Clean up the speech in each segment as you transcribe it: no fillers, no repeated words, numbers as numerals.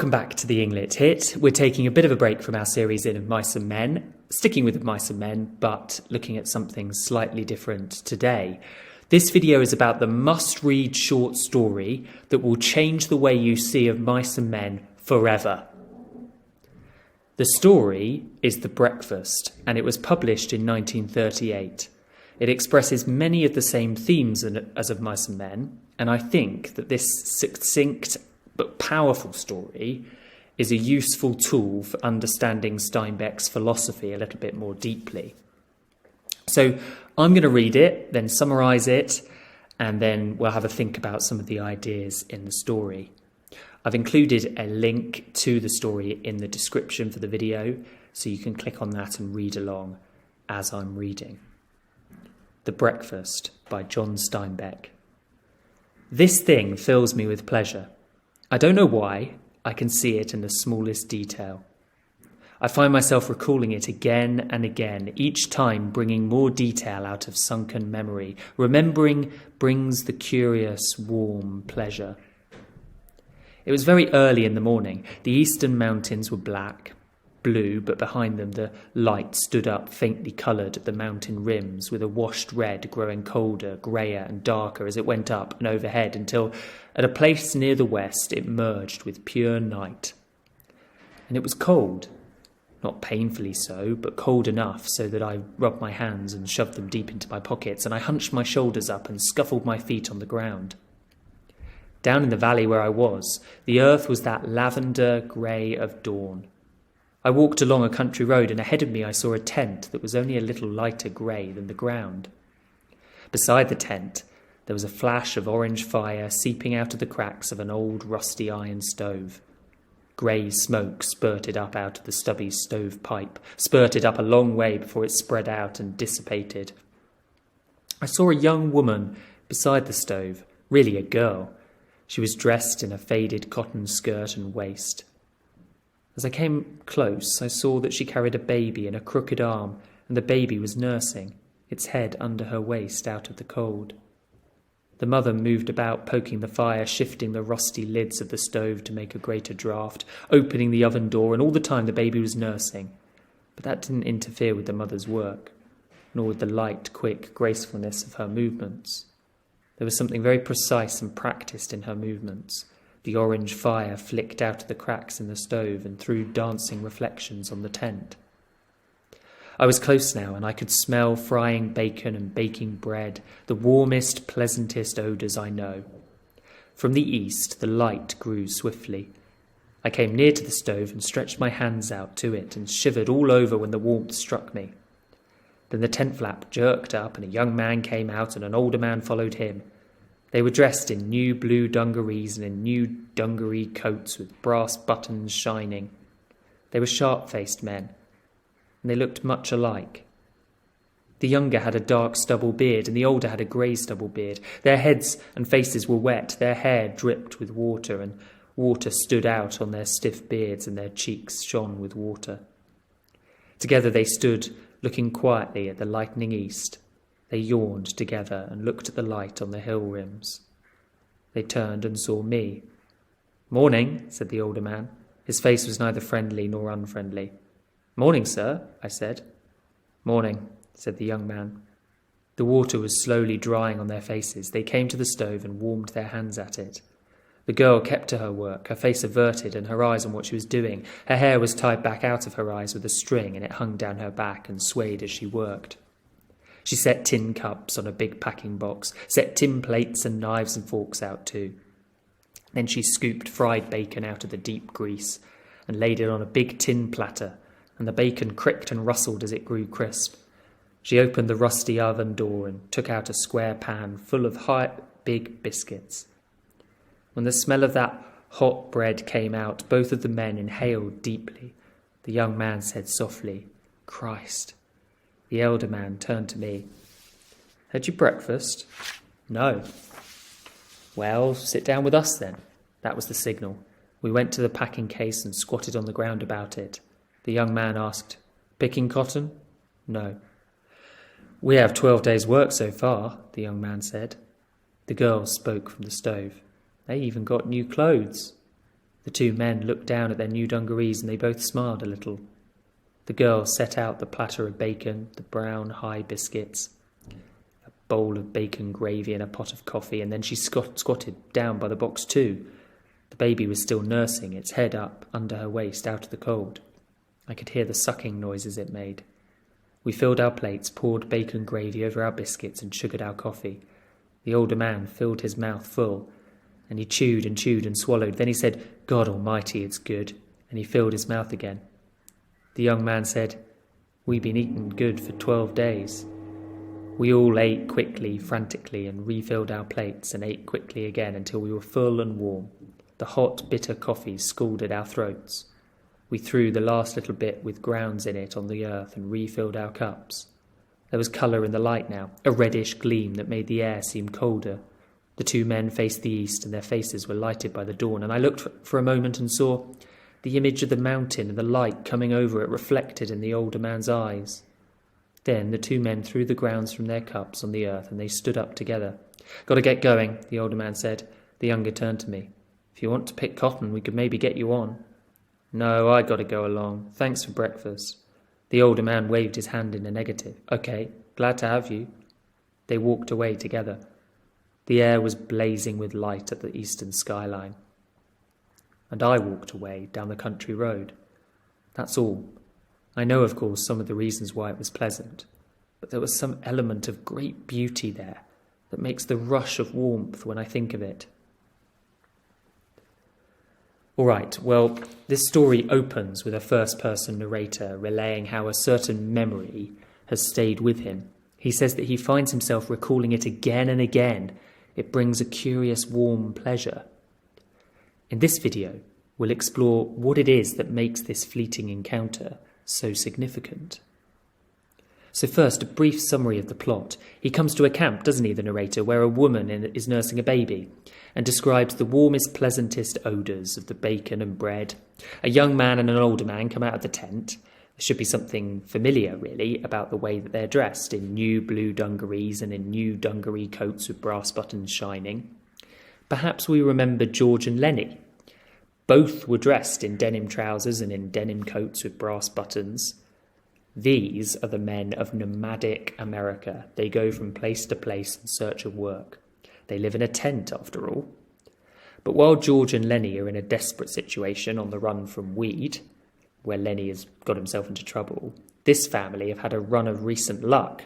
Welcome back to the Englit Hit. We're taking a bit of a break from our series in Of Mice and Men, sticking with Of Mice and Men, but looking at something slightly different today. This video is about the must-read short story that will change the way you see Of Mice and Men forever. The story is The Breakfast, and it was published in 1938. It expresses many of the same themes as Of Mice and Men, and I think that this succinct but powerful story is a useful tool for understanding Steinbeck's philosophy a little bit more deeply. So I'm going to read it, then summarise it, and then we'll have a think about some of the ideas in the story. I've included a link to the story in the description for the video, so you can click on that and read along as I'm reading. The Breakfast by John Steinbeck. This thing fills me with pleasure. I don't know why, I can see it in the smallest detail. I find myself recalling it again and again, each time bringing more detail out of sunken memory. Remembering brings the curious, warm pleasure. It was very early in the morning. The eastern mountains were blue, but behind them the light stood up faintly coloured at the mountain rims, with a washed red growing colder, greyer and darker as it went up and overhead until, at a place near the west, it merged with pure night. And it was cold, not painfully so, but cold enough so that I rubbed my hands and shoved them deep into my pockets, and I hunched my shoulders up and scuffled my feet on the ground. Down in the valley where I was, the earth was that lavender grey of dawn. I walked along a country road, and ahead of me I saw a tent that was only a little lighter grey than the ground. Beside the tent, there was a flash of orange fire seeping out of the cracks of an old rusty iron stove. Grey smoke spurted up out of the stubby stove pipe, spurted up a long way before it spread out and dissipated. I saw a young woman beside the stove, really a girl. She was dressed in a faded cotton skirt and waist. As I came close, I saw that she carried a baby in a crooked arm, and the baby was nursing, its head under her waist out of the cold. The mother moved about, poking the fire, shifting the rusty lids of the stove to make a greater draught, opening the oven door, and all the time the baby was nursing. But that didn't interfere with the mother's work, nor with the light, quick gracefulness of her movements. There was something very precise and practised in her movements. The orange fire flicked out of the cracks in the stove and threw dancing reflections on the tent. I was close now, and I could smell frying bacon and baking bread, the warmest, pleasantest odours I know. From the east, the light grew swiftly. I came near to the stove and stretched my hands out to it and shivered all over when the warmth struck me. Then the tent flap jerked up, and a young man came out, and an older man followed him. They were dressed in new blue dungarees and in new dungaree coats with brass buttons shining. They were sharp-faced men, and they looked much alike. The younger had a dark stubble beard, and the older had a grey stubble beard. Their heads and faces were wet, their hair dripped with water, and water stood out on their stiff beards, and their cheeks shone with water. Together they stood, looking quietly at the lightening east. They yawned together and looked at the light on the hill rims. They turned and saw me. "Morning," said the older man. His face was neither friendly nor unfriendly. "Morning, sir," I said. "Morning," said the young man. The water was slowly drying on their faces. They came to the stove and warmed their hands at it. The girl kept to her work, her face averted and her eyes on what she was doing. Her hair was tied back out of her eyes with a string, and it hung down her back and swayed as she worked. She set tin cups on a big packing box, set tin plates and knives and forks out too. Then she scooped fried bacon out of the deep grease and laid it on a big tin platter, and the bacon cricked and rustled as it grew crisp. She opened the rusty oven door and took out a square pan full of big biscuits. When the smell of that hot bread came out, both of the men inhaled deeply. The young man said softly, "Christ." The elder man turned to me. "Had you breakfast?" "No." "Well, sit down with us then." That was the signal. We went to the packing case and squatted on the ground about it. The young man asked, "Picking cotton?" "No." "We have 12 days' work so far," the young man said. The girl spoke from the stove. "They even got new clothes." The two men looked down at their new dungarees and they both smiled a little. The girl set out the platter of bacon, the brown high biscuits, a bowl of bacon gravy and a pot of coffee, and then she squatted down by the box too. The baby was still nursing, its head up under her waist out of the cold. I could hear the sucking noises it made. We filled our plates, poured bacon gravy over our biscuits and sugared our coffee. The older man filled his mouth full, and he chewed and swallowed. Then he said, "God Almighty, it's good," and he filled his mouth again. The young man said, "We've been eating good for 12 days. We all ate quickly, frantically, and refilled our plates and ate quickly again until we were full and warm. The hot, bitter coffee scalded our throats. We threw the last little bit with grounds in it on the earth and refilled our cups. There was colour in the light now, a reddish gleam that made the air seem colder. The two men faced the east and their faces were lighted by the dawn, and I looked for a moment and saw the image of the mountain and the light coming over it reflected in the older man's eyes. Then the two men threw the grounds from their cups on the earth and they stood up together. "Got to get going," the older man said. The younger turned to me. "If you want to pick cotton, we could maybe get you on." "No, I got to go along. Thanks for breakfast." The older man waved his hand in a negative. "Okay, glad to have you." They walked away together. The air was blazing with light at the eastern skyline. And I walked away down the country road. That's all. I know, of course, some of the reasons why it was pleasant, but there was some element of great beauty there that makes the rush of warmth when I think of it. All right, well, this story opens with a first-person narrator relaying how a certain memory has stayed with him. He says that he finds himself recalling it again and again. It brings a curious, warm pleasure. In this video, we'll explore what it is that makes this fleeting encounter so significant. So first, a brief summary of the plot. He comes to a camp, doesn't he, the narrator, where a woman is nursing a baby, and describes the warmest, pleasantest odours of the bacon and bread. A young man and an older man come out of the tent. There should be something familiar, really, about the way that they're dressed, in new blue dungarees and in new dungaree coats with brass buttons shining. Perhaps we remember George and Lenny. Both were dressed in denim trousers and in denim coats with brass buttons. These are the men of nomadic America. They go from place to place in search of work. They live in a tent, after all. But while George and Lenny are in a desperate situation on the run from weed, where Lenny has got himself into trouble, this family have had a run of recent luck.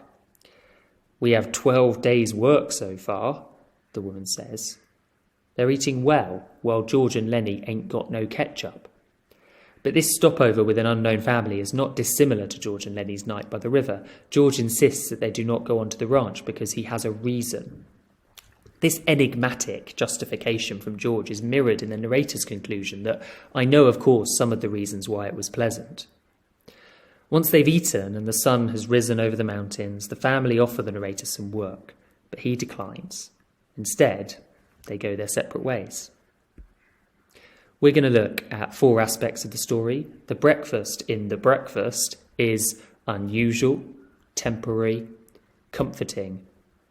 "We have 12 days' work so far," the woman says. They're eating well, while George and Lenny ain't got no ketchup. But this stopover with an unknown family is not dissimilar to George and Lenny's night by the river. George insists that they do not go onto the ranch because he has a reason. This enigmatic justification from George is mirrored in the narrator's conclusion that I know, of course, some of the reasons why it was pleasant. Once they've eaten and the sun has risen over the mountains, the family offer the narrator some work, but he declines. Instead, they go their separate ways. We're going to look at 4 aspects of the story. The breakfast in The Breakfast is unusual, temporary, comforting,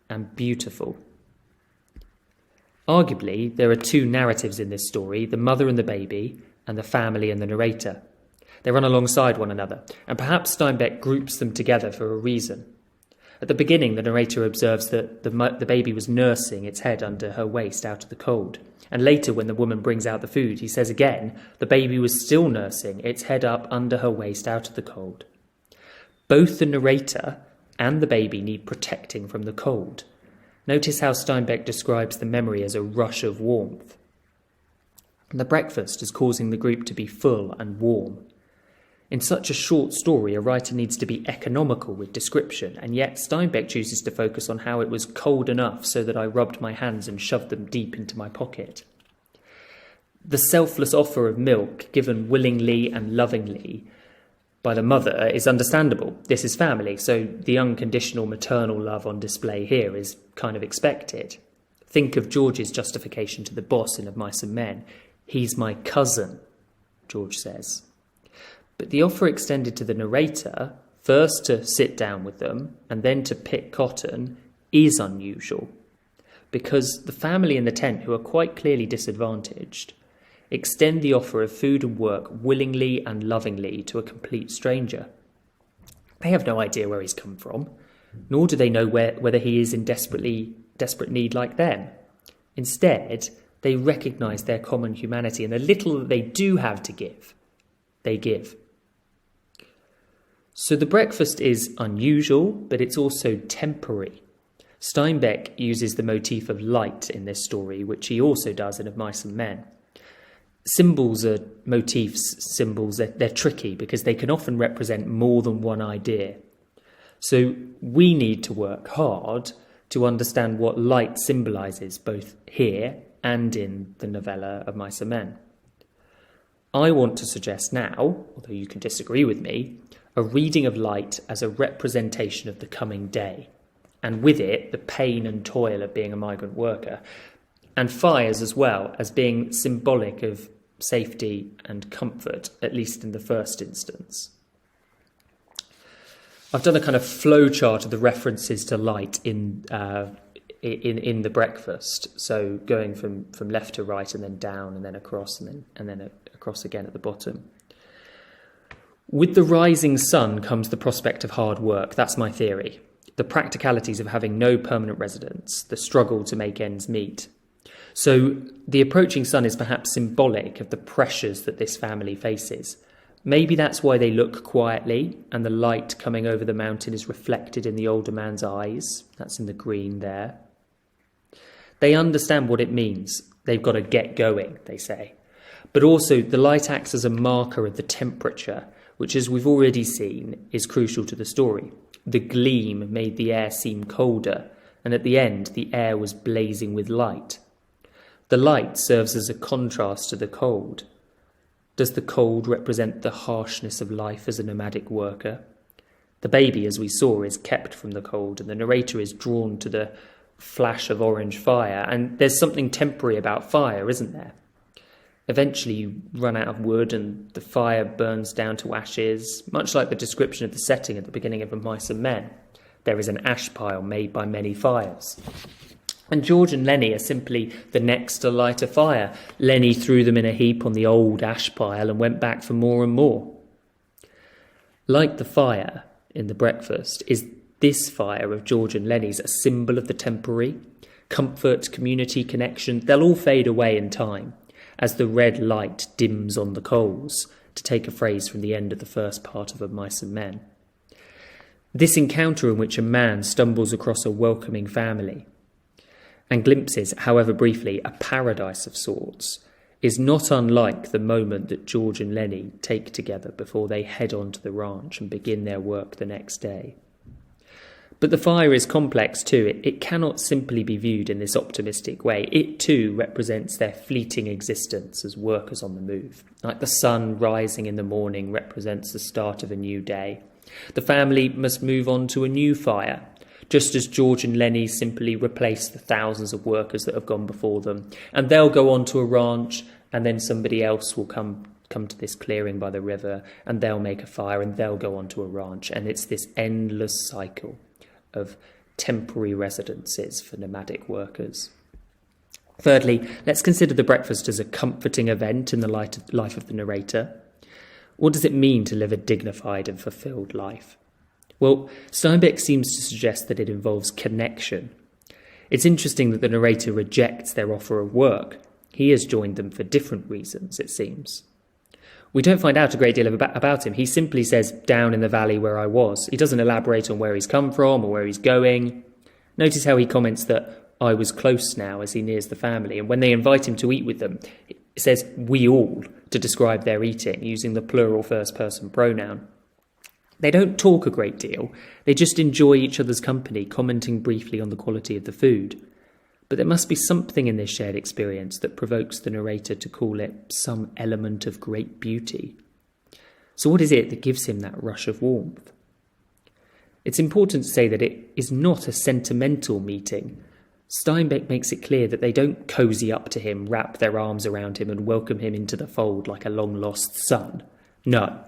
and beautiful. Arguably, there are 2 narratives in this story, the mother and the baby, and the family and the narrator. They run alongside one another, and perhaps Steinbeck groups them together for a reason. At the beginning, the narrator observes that the baby was nursing its head under her waist out of the cold. And later, when the woman brings out the food, he says again, the baby was still nursing its head up under her waist out of the cold. Both the narrator and the baby need protecting from the cold. Notice how Steinbeck describes the memory as a rush of warmth. And the breakfast is causing the group to be full and warm. In such a short story, a writer needs to be economical with description, and yet Steinbeck chooses to focus on how it was cold enough so that I rubbed my hands and shoved them deep into my pocket. The selfless offer of milk, given willingly and lovingly by the mother, is understandable. This is family, so the unconditional maternal love on display here is kind of expected. Think of George's justification to the boss in Of Mice and Men. "He's my cousin," George says. But the offer extended to the narrator, first to sit down with them and then to pick cotton, is unusual. Because the family in the tent, who are quite clearly disadvantaged, extend the offer of food and work willingly and lovingly to a complete stranger. They have no idea where he's come from, nor do they know whether he is in desperate need like them. Instead, they recognise their common humanity, and the little that they do have to give, they give. So the breakfast is unusual, but it's also temporary. Steinbeck uses the motif of light in this story, which he also does in Of Mice and Men. Symbols are symbols, they're tricky because they can often represent more than one idea. So we need to work hard to understand what light symbolises both here and in the novella Of Mice and Men. I want to suggest now, although you can disagree with me, a reading of light as a representation of the coming day, and with it the pain and toil of being a migrant worker, and fires as well as being symbolic of safety and comfort, at least in the first instance. I've done a kind of flow chart of the references to light in the breakfast, so going from left to right and then down and then across and then across again at the bottom. With the rising sun comes the prospect of hard work. That's my theory. The practicalities of having no permanent residence, the struggle to make ends meet. So the approaching sun is perhaps symbolic of the pressures that this family faces. Maybe that's why they look quietly, and the light coming over the mountain is reflected in the older man's eyes. That's in the green there. They understand what it means. They've got to get going, they say. But also the light acts as a marker of the temperature, which, as we've already seen, is crucial to the story. The gleam made the air seem colder, and at the end, the air was blazing with light. The light serves as a contrast to the cold. Does the cold represent the harshness of life as a nomadic worker? The baby, as we saw, is kept from the cold, and the narrator is drawn to the flash of orange fire, and there's something temporary about fire, isn't there? Eventually you run out of wood and the fire burns down to ashes, much like the description of the setting at the beginning of Of Mice and Men. There is an ash pile made by many fires. And George and Lenny are simply the next to light a fire. Lenny threw them in a heap on the old ash pile and went back for more and more. Like the fire in the breakfast, is this fire of George and Lenny's a symbol of the temporary? Comfort, community, connection, they'll all fade away in time, as the red light dims on the coals, to take a phrase from the end of the first part of Mice and Men. This encounter in which a man stumbles across a welcoming family and glimpses, however briefly, a paradise of sorts, is not unlike the moment that George and Lenny take together before they head on to the ranch and begin their work the next day. But the fire is complex too. It cannot simply be viewed in this optimistic way. It too represents their fleeting existence as workers on the move. Like the sun rising in the morning represents the start of a new day. The family must move on to a new fire, just as George and Lenny simply replace the thousands of workers that have gone before them. And they'll go on to a ranch, and then somebody else will come to this clearing by the river, and they'll make a fire, and they'll go on to a ranch. And it's this endless cycle of temporary residences for nomadic workers. Thirdly, let's consider the breakfast as a comforting event in the life of the narrator. What does it mean to live a dignified and fulfilled life? Well, Steinbeck seems to suggest that it involves connection. It's interesting that the narrator rejects their offer of work. He has joined them for different reasons, it seems. We don't find out a great deal about him. He simply says, down in the valley where I was. He doesn't elaborate on where he's come from or where he's going. Notice how he comments that I was close now as he nears the family. And when they invite him to eat with them, it says we all to describe their eating, using the plural first-person pronoun. They don't talk a great deal. They just enjoy each other's company, commenting briefly on the quality of the food. But there must be something in this shared experience that provokes the narrator to call it some element of great beauty. So what is it that gives him that rush of warmth? It's important to say that it is not a sentimental meeting. Steinbeck makes it clear that they don't cosy up to him, wrap their arms around him and welcome him into the fold like a long-lost son. No.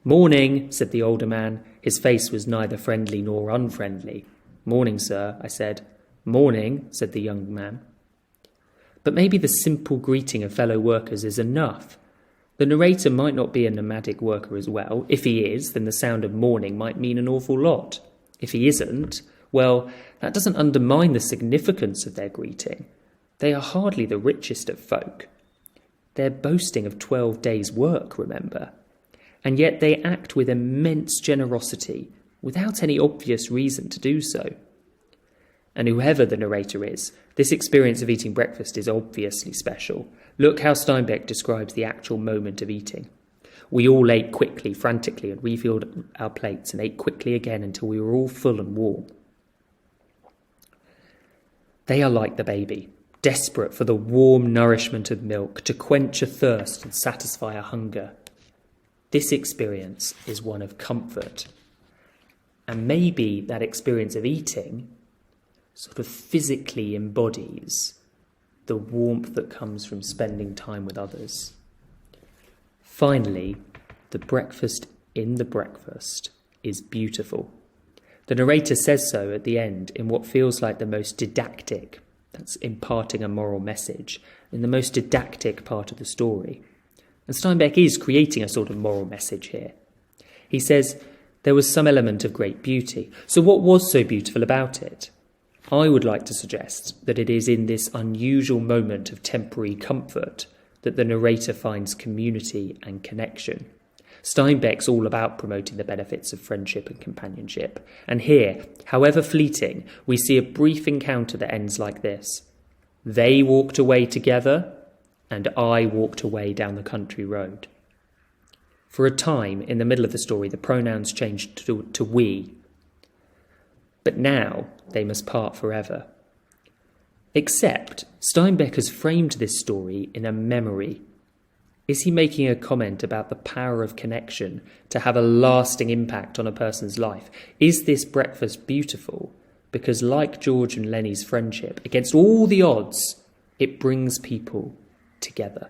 Morning, said the older man. His face was neither friendly nor unfriendly. Morning, sir, I said. Morning, said the young man. But maybe the simple greeting of fellow workers is enough. The narrator might not be a nomadic worker as well. If he is, then the sound of mourning might mean an awful lot. If he isn't, well, that doesn't undermine the significance of their greeting. They are hardly the richest of folk. They're boasting of 12 days' work, remember? And yet they act with immense generosity, without any obvious reason to do so. And whoever the narrator is, this experience of eating breakfast is obviously special. Look how Steinbeck describes the actual moment of eating. We all ate quickly, frantically, and refilled our plates and ate quickly again until we were all full and warm. They are like the baby, desperate for the warm nourishment of milk to quench a thirst and satisfy a hunger. This experience is one of comfort. And maybe that experience of eating sort of physically embodies the warmth that comes from spending time with others. Finally, the breakfast in the breakfast is beautiful. The narrator says so at the end in what feels like the most didactic, that's imparting a moral message, in the most didactic part of the story. And Steinbeck is creating a sort of moral message here. He says there was some element of great beauty. So what was so beautiful about it? I would like to suggest that it is in this unusual moment of temporary comfort that the narrator finds community and connection. Steinbeck's all about promoting the benefits of friendship and companionship. And here, however fleeting, we see a brief encounter that ends like this. They walked away together, and I walked away down the country road. For a time, in the middle of the story, the pronouns changed to we. But now they must part forever. Except Steinbeck has framed this story in a memory. Is he making a comment about the power of connection to have a lasting impact on a person's life? Is this breakfast beautiful? Because like George and Lenny's friendship, against all the odds, it brings people together.